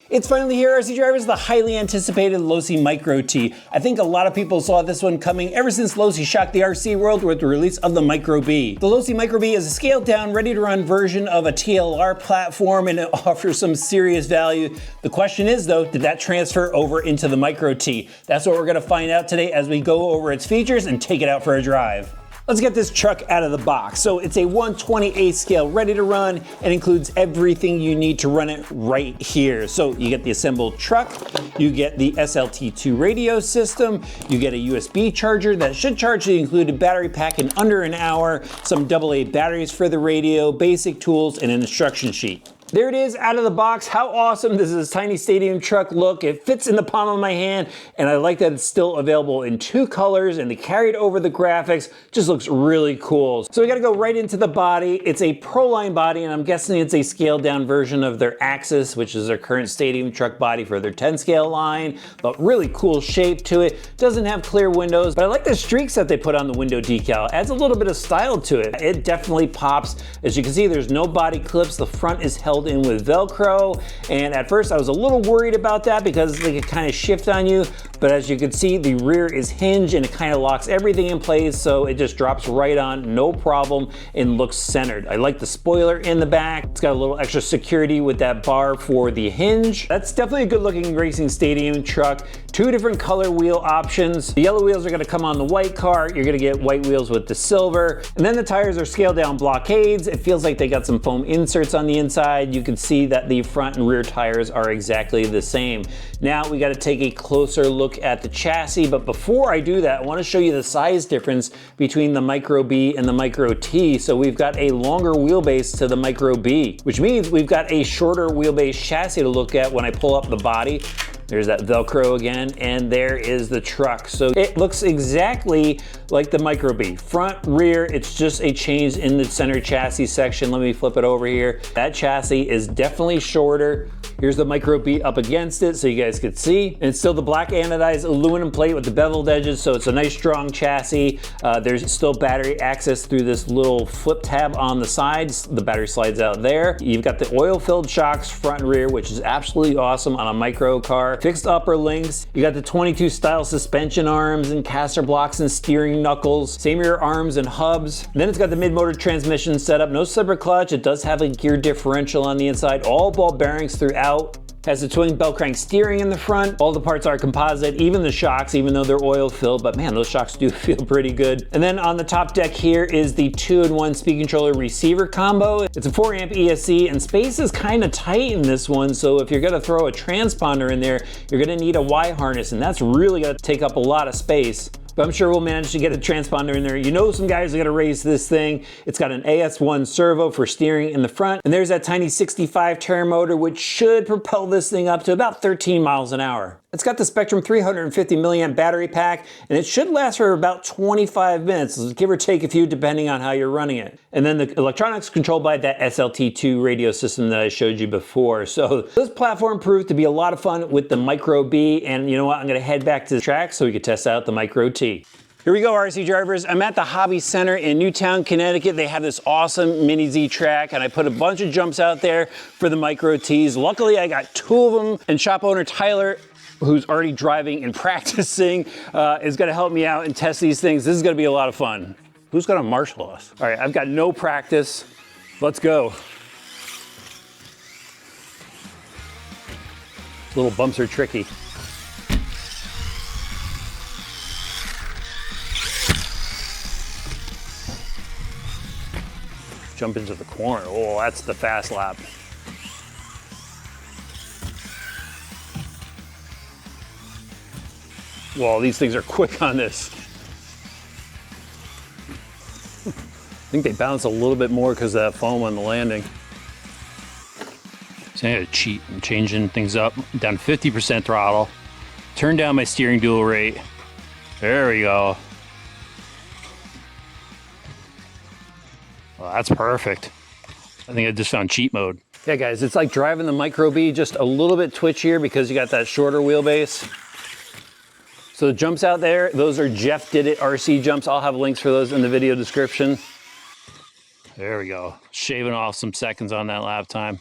It's finally here, RC drivers, the highly anticipated Losi Micro-T. I think a lot of people saw this one coming ever since Losi shocked the RC world with the release of the Micro-B. The Losi Micro-B is a scaled down, ready to run version of a TLR platform, and it offers some serious value. The question is though, did that transfer over into the Micro-T? That's what we're gonna find out today as we go over its features and take it out for a drive. Let's get this truck out of the box. So it's a 1/28 scale, ready to run, and includes everything you need to run it right here. So you get the assembled truck, you get the SLT2 radio system, you get a USB charger that should charge the included battery pack in under an hour, some AA batteries for the radio, basic tools, and an instruction sheet. There it is out of the box. How awesome does this tiny stadium truck look? It fits in the palm of my hand, and I like that it's still available in 2 colors, and they carried over the graphics. Just looks really cool. So we gotta go right into the body. It's a Pro-Line body, and I'm guessing it's a scaled down version of their Axis, which is their current stadium truck body for their 10 scale line, but really cool shape to it. Doesn't have clear windows, but I like the streaks that they put on the window decal. Adds a little bit of style to it. It definitely pops. As you can see, there's no body clips. The front is held in with Velcro, and at first I was a little worried about that because they could kind of shift on you, but as you can see, the rear is hinged and it kind of locks everything in place, so it just drops right on, no problem, and looks centered. I like the spoiler in the back. It's got a little extra security with that bar for the hinge. That's definitely a good looking racing stadium truck. 2 different color wheel options. The yellow wheels are gonna come on the white car. You're gonna get white wheels with the silver. And then the tires are scaled down blockades. It feels like they got some foam inserts on the inside. You can see that the front and rear tires are exactly the same. Now we gotta take a closer look at the chassis, but before I do that, I wanna show you the size difference between the Micro-B and the Micro-T. So we've got a longer wheelbase to the Micro-B, which means we've got a shorter wheelbase chassis to look at when I pull up the body. There's that Velcro again, and there is the truck. So it looks exactly like the Micro-B. Front, rear, it's just a change in the center chassis section. Let me flip it over here. That chassis is definitely shorter. Here's the Micro-B up against it so you guys could see. And it's still the black anodized aluminum plate with the beveled edges, so it's a nice strong chassis. There's still battery access through this little flip tab on the sides. The battery slides out there. You've got the oil-filled shocks front and rear, which is absolutely awesome on a micro car. Fixed upper links. You got the 22 style suspension arms and caster blocks and steering knuckles. Same rear arms and hubs. And then it's got the mid-motor transmission setup. No slipper clutch. It does have a gear differential on the inside. All ball bearings throughout. Has the twin bell crank steering in the front. All the parts are composite, even the shocks, even though they're oil filled, but man, those shocks do feel pretty good. And then on the top deck here is the 2-in-1 speed controller receiver combo. It's a 4 amp ESC, and space is kind of tight in this one, so if you're gonna throw a transponder in there, you're gonna need a Y harness, and that's really gonna take up a lot of space. But I'm sure we'll manage to get a transponder in there. You know some guys are gonna race this thing. It's got an AS1 servo for steering in the front, and there's that tiny 65 Terra motor, which should propel this thing up to about 13 miles an hour. It's got the Spectrum 350 milliamp battery pack, and it should last for about 25 minutes, give or take a few depending on how you're running it. And then the electronics controlled by that SLT2 radio system that I showed you before. So this platform proved to be a lot of fun with the Micro-B, and you know what, I'm gonna head back to the track so we can test out the Micro-T. Here we go, RC drivers. I'm at the Hobby Center in Newtown, Connecticut. They have this awesome Mini Z track, and I put a bunch of jumps out there for the Micro-Ts. Luckily, I got 2 of them, and shop owner Tyler, who's already driving and practicing, is gonna help me out and test these things. This is gonna be a lot of fun. Who's gonna marshal us? All right, I've got no practice. Let's go. Little bumps are tricky. Jump into the corner. Oh, that's the fast lap. Whoa, these things are quick on this. I think they bounce a little bit more because of that foam on the landing. So I gotta cheat. I'm changing things up. Down 50% throttle. Turn down my steering dual rate. There we go. Well, that's perfect. I think I just found cheat mode. Yeah, guys, it's like driving the Micro-B, just a little bit twitchier because you got that shorter wheelbase. So the jumps out there, those are Jeff Did It RC jumps. I'll have links for those in the video description. There we go. Shaving off some seconds on that lap time.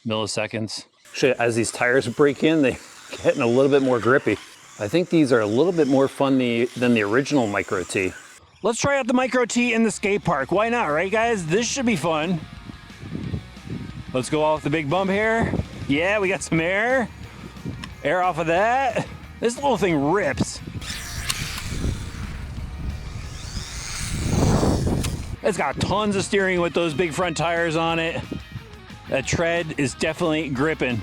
Milliseconds. Actually, as these tires break in, they're getting a little bit more grippy. I think these are a little bit more fun than the original Micro-T. Let's try out the Micro-T in the skate park. Why not, right guys? This should be fun. Let's go off the big bump here. Yeah, we got some air. Air off of that. This little thing rips. It's got tons of steering with those big front tires on it. That tread is definitely gripping.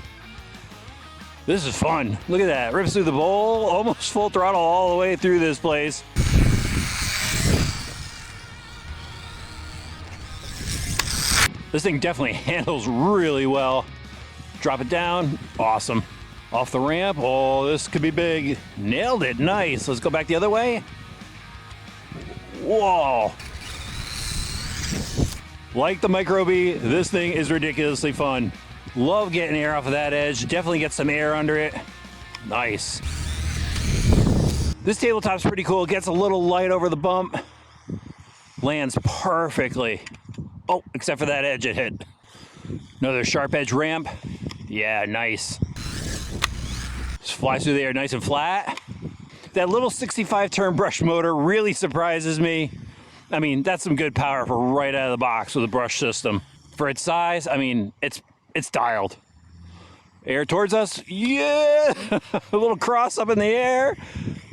This is fun. Look at that. Rips through the bowl, almost full throttle all the way through this place. This thing definitely handles really well. Drop it down. Awesome. Off the ramp. Oh, this could be big. Nailed it. Nice. Let's go back the other way. Whoa. Like the Micro-B, this thing is ridiculously fun. Love getting air off of that edge. Definitely get some air under it. Nice. This tabletop's pretty cool. It gets a little light over the bump. Lands perfectly. Oh, except for that edge it hit. Another sharp edge ramp. Yeah, nice. Just flies through the air nice and flat. That little 65 turn brush motor really surprises me. I mean, that's some good power for right out of the box with a brush system. For its size, I mean, it's dialed. Air towards us, yeah! A little cross up in the air,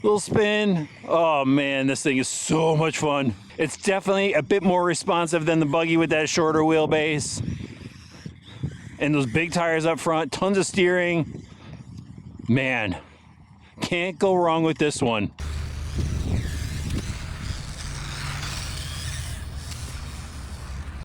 little spin. Oh man, this thing is so much fun. It's definitely a bit more responsive than the buggy with that shorter wheelbase. And those big tires up front, tons of steering. Man, can't go wrong with this one.